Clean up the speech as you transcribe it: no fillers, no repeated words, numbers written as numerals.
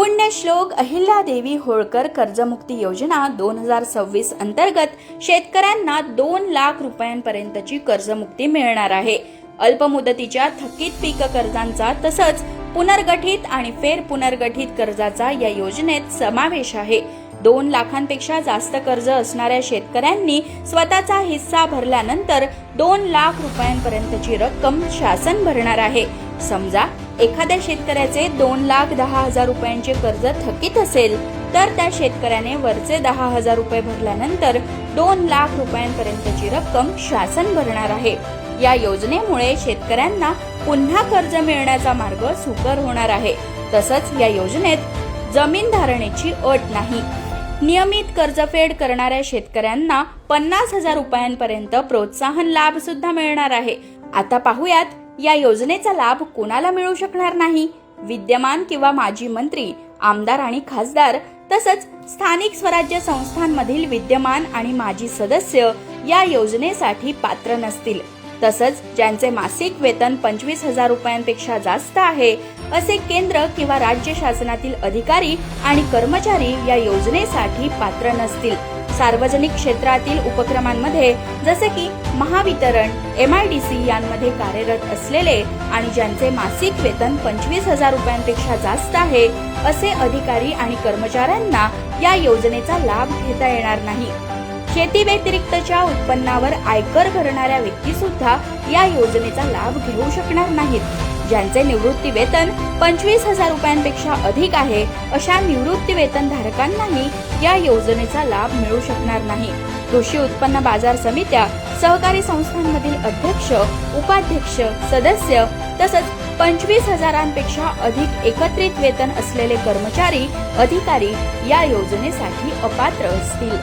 पुण्यश्लोक अहिल्यादेवी होळकर कर्जमुक्ती योजना 2026 अंतर्गत शेतकऱ्यांना 2 लाख रुपयांपर्यंतची कर्जमुक्ती मिळणार आहे। अल्पमुदतीच्या थकीत पीक कर्जांचा तसंच पुनर्गठित आणि फेर पुनर्गठित कर्जाचा या योजनेत समावेश आहे। 2 लाखांपेक्षा जास्त कर्ज असणाऱ्या शेतकऱ्यांनी स्वतःचा हिस्सा भरल्यानंतर 2 लाख रुपयांपर्यंतची रक्कम शासन भरणार आहे। समजा एखाद्या शेतकऱ्याचे 2,10,000 रुपयांचे कर्ज थकीत असेल तर त्या शेतकऱ्याने वरचे 10,000 रुपये भरल्यानंतर 2 लाख रुपयांपर्यंतची रक्कम शासन भरणार आहे। या योजनेमुळे शेतकऱ्यांना पुन्हा कर्ज मिळण्याचा मार्ग सुकर होणार आहे। तसंच या योजनेत जमीन धारणेची अट नाही। नियमित कर्जफेड करणाऱ्या शेतकऱ्यांना 50,000 रुपयांपर्यंत प्रोत्साहन लाभ सुद्धा मिळणार आहे। आता पाहूयात या योजनेचा लाभ कोणाला मिळू शकणार नाही। विद्यमान किंवा माजी मंत्री, आमदार आणि खासदार तसंच स्थानिक स्वराज्य संस्थांमधील विद्यमान आणि माजी सदस्य या योजनेसाठी पात्र नसतील। तसंच ज्यांचे मासिक वेतन 25,000 रुपयांपेक्षा जास्त आहे असे केंद्र किंवा राज्य शासनातील अधिकारी आणि कर्मचारी या योजनेसाठी पात्र नसतील। सार्वजनिक क्षेत्रातील उपक्रमांमध्ये जसे की महावितरण, MIDC यांमध्ये कार्यरत असलेले आणि ज्यांचे मासिक वेतन 25,000 रुपयांपेक्षा जास्त आहे असे अधिकारी आणि कर्मचाऱ्यांना या योजनेचा लाभ घेता येणार नाही। शेती व्यतिरिक्तच्या उत्पन्नावर आयकर भरणाऱ्या व्यक्ती सुद्धा या योजनेचा लाभ घेऊ शकणार नाहीत। ज्यांचे निवृत्ती वेतन 25,000 रुपयांपेक्षा अधिक आहे अशा निवृत्ती वेतन धारकांनाही या योजनेचा लाभ मिळू शकणार नाही। कृषी उत्पन्न बाजार समित्या, सहकारी संस्थांमधील अध्यक्ष, उपाध्यक्ष, सदस्य तसंच 25,000पेक्षा अधिक एकत्रित वेतन असलेले कर्मचारी, अधिकारी या योजनेसाठी अपात्र असतील।